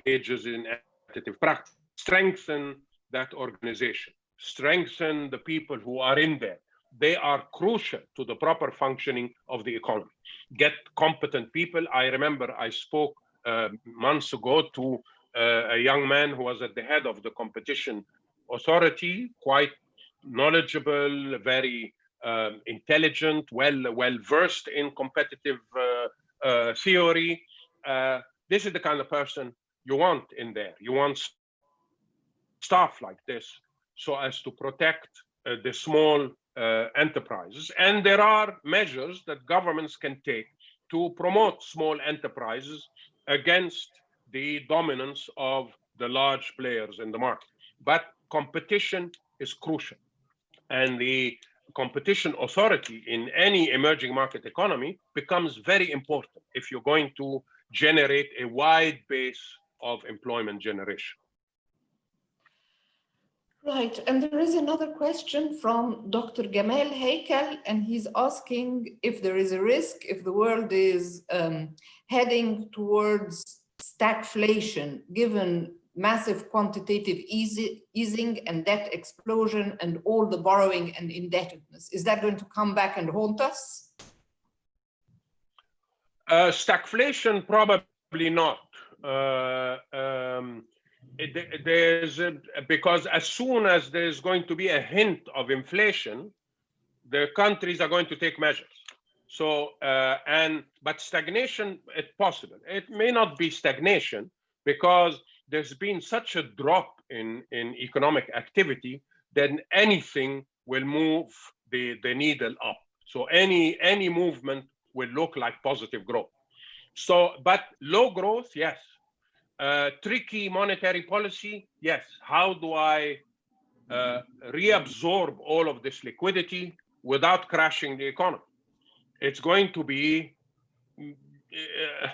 engages in competitive practice. Strengthen that organization, strengthen the people who are in there. They are crucial to the proper functioning of the economy. Get competent people. I remember I spoke months ago to a young man who was at the head of the competition authority, quite knowledgeable, very intelligent, well versed in competitive theory. This is the kind of person you want in there. You want staff like this so as to protect the small enterprises. And there are measures that governments can take to promote small enterprises against the dominance of the large players in the market. But competition is crucial. And the competition authority in any emerging market economy becomes very important if you're going to generate a wide base of employment generation. Right, and there is another question from Dr. Gamal Heikel, and he's asking if there is a risk if the world is heading towards stagflation, given massive quantitative easing and debt explosion and all the borrowing and indebtedness. Is that going to come back and haunt us? Stagflation, probably not. Because as soon as there's going to be a hint of inflation, the countries are going to take measures. So, but stagnation, it's possible. It may not be stagnation because there's been such a drop in economic activity that anything will move the needle up. So any movement will look like positive growth. So, but low growth, yes. Tricky monetary policy, yes. How do I reabsorb all of this liquidity without crashing the economy? It's going to be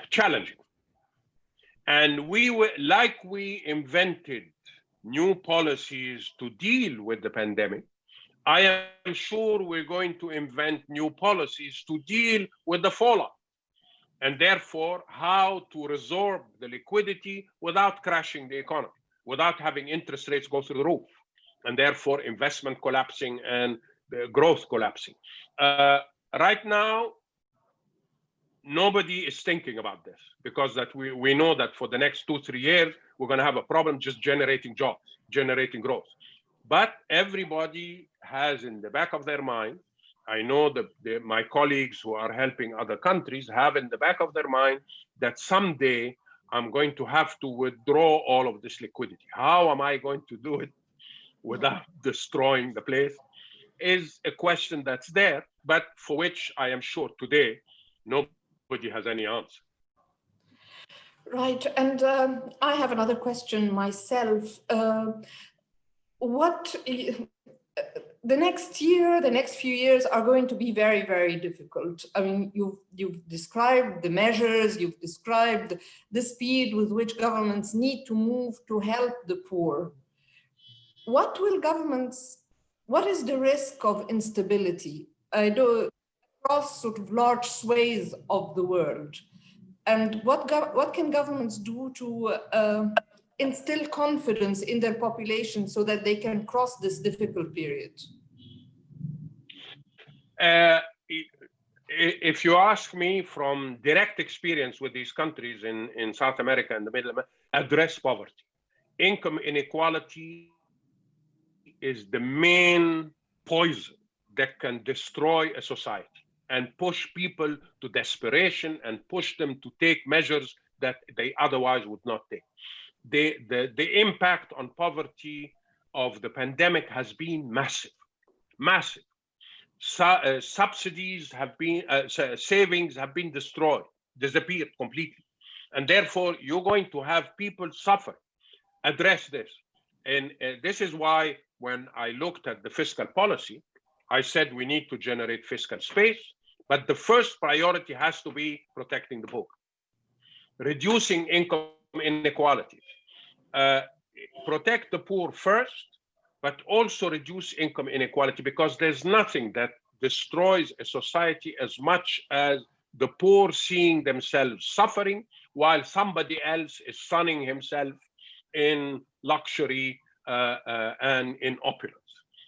challenging. And we invented new policies to deal with the pandemic, I am sure we're going to invent new policies to deal with the fallout. And therefore, how to resorb the liquidity without crashing the economy, without having interest rates go through the roof, and therefore investment collapsing and the growth collapsing. Right now, nobody is thinking about this because that we know that for the next 2-3 years, we're going to have a problem just generating jobs, generating growth. But everybody has in the back of their mind, I know that my colleagues who are helping other countries have in the back of their mind that someday I'm going to have to withdraw all of this liquidity. How am I going to do it without destroying the place is a question that's there, but for which I am sure today, nobody has any answer. Right, and I have another question myself. The next year, the next few years are going to be very, very difficult. I mean, you've described the measures, you've described the speed with which governments need to move to help the poor. What is the risk of instability across sort of large swathes of the world? And what can governments do to instill confidence in their population so that they can cross this difficult period? if you ask me from direct experience with these countries in South America and the Middle America, address poverty. Income inequality is the main poison that can destroy a society and push people to desperation and push them to take measures that they otherwise would not take. The impact on poverty of the pandemic has been massive, massive. Subsidies have been, savings have been destroyed, disappeared completely. And therefore, you're going to have people suffer. Address this. And this is why when I looked at the fiscal policy, I said we need to generate fiscal space, but the first priority has to be protecting the poor, reducing income inequality. Protect the poor first, but also reduce income inequality, because there's nothing that destroys a society as much as the poor seeing themselves suffering while somebody else is sunning himself in luxury and in opulence.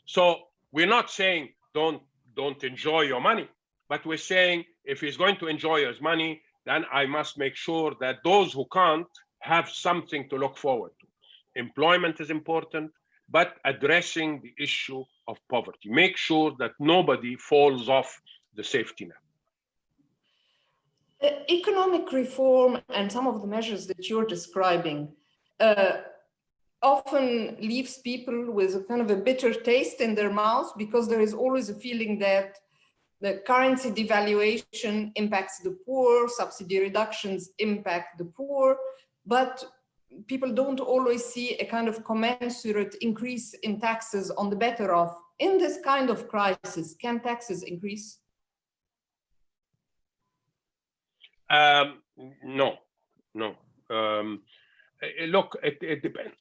So we're not saying don't enjoy your money, but we're saying if he's going to enjoy his money, then I must make sure that those who can't have something to look forward to. Employment is important, but addressing the issue of poverty. Make sure that nobody falls off the safety net. Economic reform and some of the measures that you're describing often leaves people with a kind of a bitter taste in their mouths, because there is always a feeling that the currency devaluation impacts the poor, subsidy reductions impact the poor, but people don't always see a kind of commensurate increase in taxes on the better off. In this kind of crisis, can taxes increase? No. Look, it depends.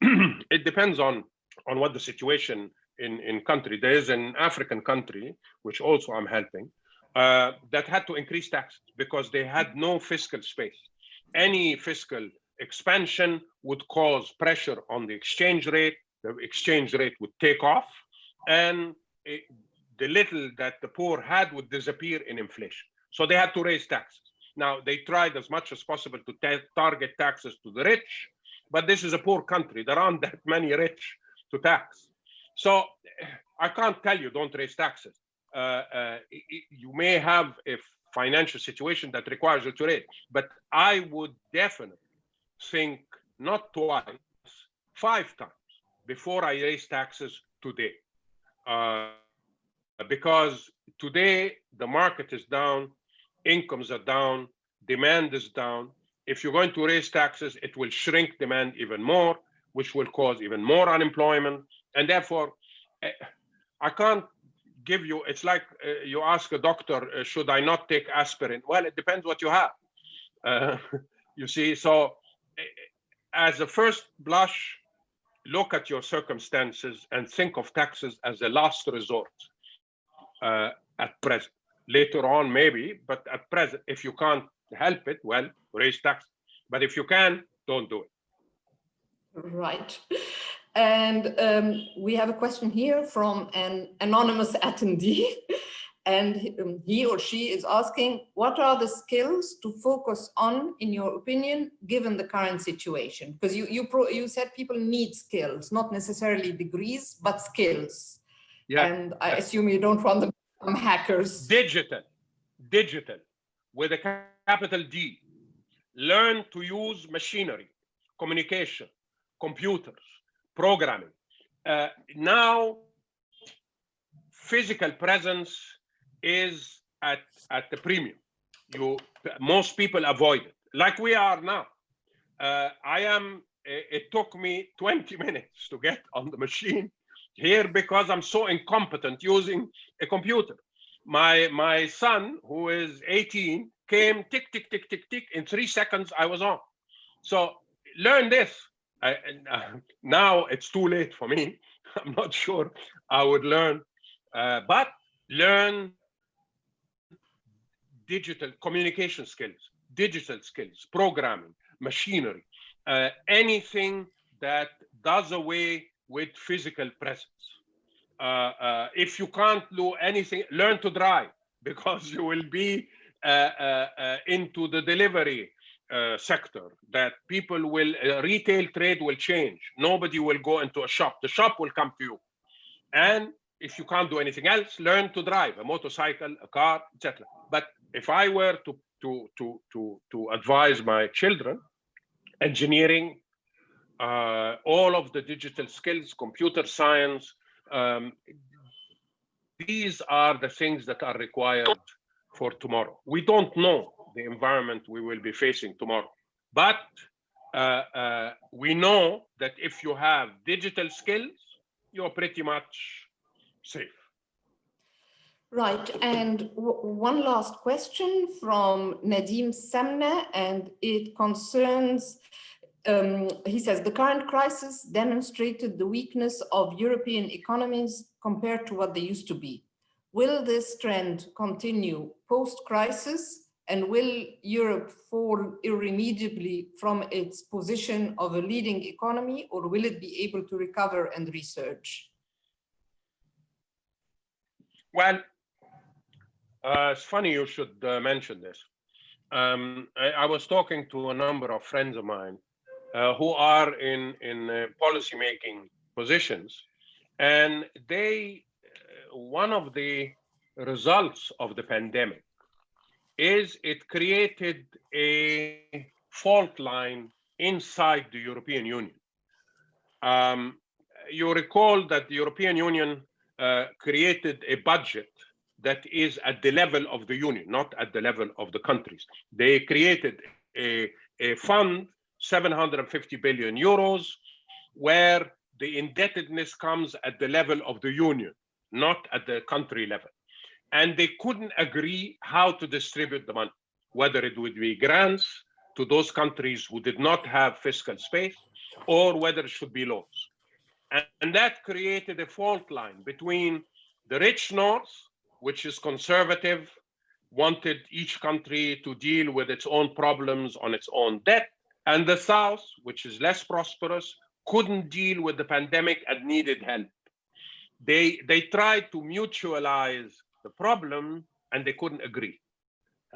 It depends on what the situation in country. There is an African country, which also I'm helping, that had to increase taxes because they had no fiscal space. Any fiscal expansion would cause pressure on the exchange rate. The exchange rate would take off, and the little that the poor had would disappear in inflation. So they had to raise taxes. Now, they tried as much as possible to target taxes to the rich, but this is a poor country. There aren't that many rich to tax. So I can't tell you don't raise taxes. You may have a financial situation that requires you to raise, but I would definitely think not twice, 5 times before I raise taxes today. Because today the market is down, incomes are down, demand is down. If you're going to raise taxes, it will shrink demand even more, which will cause even more unemployment. And therefore, I can't give you, it's like you ask a doctor, should I not take aspirin? Well, it depends what you have. You see, so as a first blush, look at your circumstances and think of taxes as a last resort at present. Later on, maybe, but at present, if you can't help it, well, raise taxes. But if you can, don't do it. Right. And we have a question here from an anonymous attendee. And he or she is asking, what are the skills to focus on, in your opinion, given the current situation? Because you said people need skills, not necessarily degrees, but skills. Yeah. And I assume you don't want them to become hackers. Digital, with a capital D. Learn to use machinery, communication, computers, programming. Now, physical presence is at the premium. Most people avoid it, like we are now. It took me 20 minutes to get on the machine here because I'm so incompetent using a computer. My son, who is 18, came tick, tick, tick, tick, tick. In 3 seconds, I was on. So learn this. Now it's too late for me. I'm not sure I would learn, but learn digital communication skills, digital skills, programming, machinery, anything that does away with physical presence. If you can't do anything, learn to drive, because you will be into the delivery sector, that people will, retail trade will change. Nobody will go into a shop. The shop will come to you. And if you can't do anything else, learn to drive a motorcycle, a car, etc. But if I were to advise my children, engineering, all of the digital skills, computer science, these are the things that are required for tomorrow. We don't know the environment we will be facing tomorrow, but we know that if you have digital skills, you're pretty much safe. Right, and one last question from Nadim Samna, and it concerns, he says, the current crisis demonstrated the weakness of European economies compared to what they used to be. Will this trend continue post-crisis, and will Europe fall irremediably from its position of a leading economy, or will it be able to recover and resurge? Well, it's funny you should mention this. I was talking to a number of friends of mine who are in policy-making positions, and one of the results of the pandemic is it created a fault line inside the European Union. You recall that the European Union created a budget that is at the level of the Union, not at the level of the countries. They created a fund, 750 billion euros, where the indebtedness comes at the level of the Union, not at the country level. And they couldn't agree how to distribute the money, whether it would be grants to those countries who did not have fiscal space, or whether it should be loans. And that created a fault line between the rich North, which is conservative, wanted each country to deal with its own problems on its own debt, and the South, which is less prosperous, couldn't deal with the pandemic and needed help. They tried to mutualize the problem, and they couldn't agree.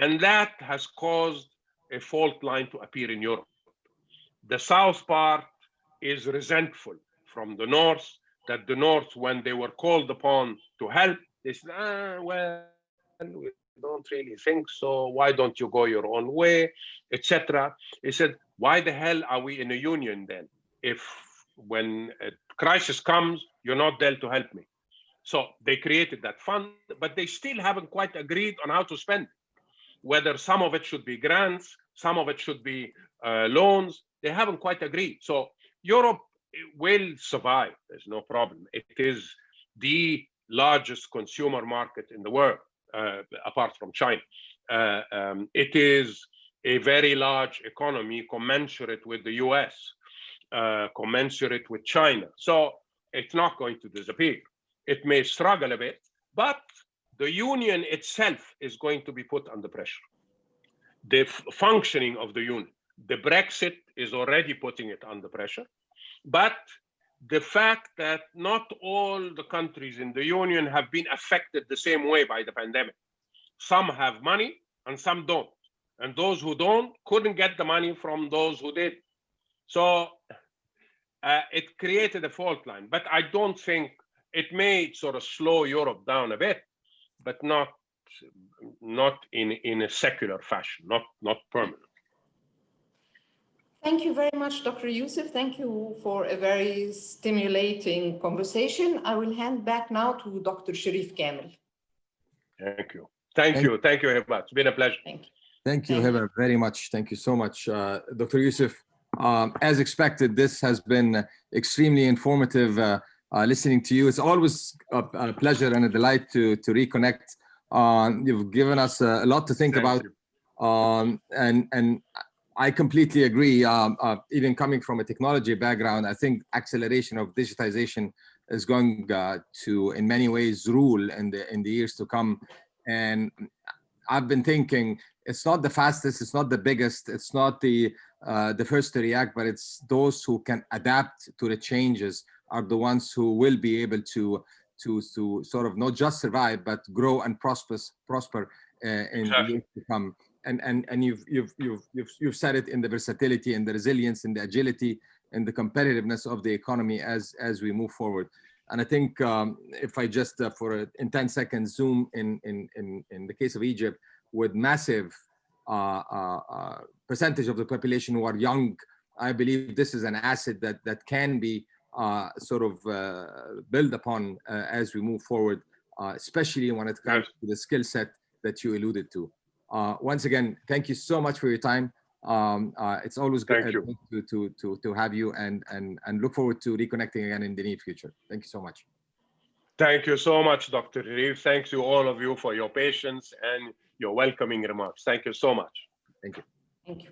And that has caused a fault line to appear in Europe. The South part is resentful from the North, that the North, when they were called upon to help, they said, well, we don't really think so. Why don't you go your own way, etc. He said, why the hell are we in a union then? If when a crisis comes, you're not there to help me. So they created that fund, but they still haven't quite agreed on how to spend it. Whether some of it should be grants, some of it should be loans, they haven't quite agreed. So Europe will survive, there's no problem. It is the largest consumer market in the world, apart from China. It is a very large economy, commensurate with the US, commensurate with China. So it's not going to disappear. It may struggle a bit, but the union itself is going to be put under pressure. The functioning of the union, the Brexit is already putting it under pressure, but the fact that not all the countries in the union have been affected the same way by the pandemic. Some have money and some don't. And those who don't couldn't get the money from those who did. So it created a fault line, but I don't think it may sort of slow Europe down a bit, but not in a secular fashion, not permanent. Thank you very much, Dr. Youssef. Thank you for a very stimulating conversation. I will hand back now to Dr. Sherif Kamel. Thank you. Thank you, Heba. It's been a pleasure. Thank you. Thank you, Heba, very much. Thank you so much. Dr. Youssef, as expected, this has been extremely informative listening to you. It's always a pleasure and a delight to reconnect. You've given us a lot to think about. And I completely agree. Even coming from a technology background, I think acceleration of digitization is going to, in many ways, rule in the years to come. And I've been thinking, it's not the fastest, it's not the biggest, it's not the first to react, but it's those who can adapt to the changes are the ones who will be able to sort of not just survive but grow and prosper in the years to come. And you've said it in the versatility and the resilience and the agility and the competitiveness of the economy as we move forward. And I think if I just in 10 seconds zoom in the case of Egypt, with massive percentage of the population who are young, I believe this is an asset that can be sort of built upon as we move forward, especially when it comes to the skill set that you alluded to. Once again, thank you so much for your time. It's always good to have you, and look forward to reconnecting again in the near future. Thank you so much. Thank you so much, Dr. Sherif. Thanks to all of you for your patience and your welcoming remarks. Thank you so much. Thank you. Thank you.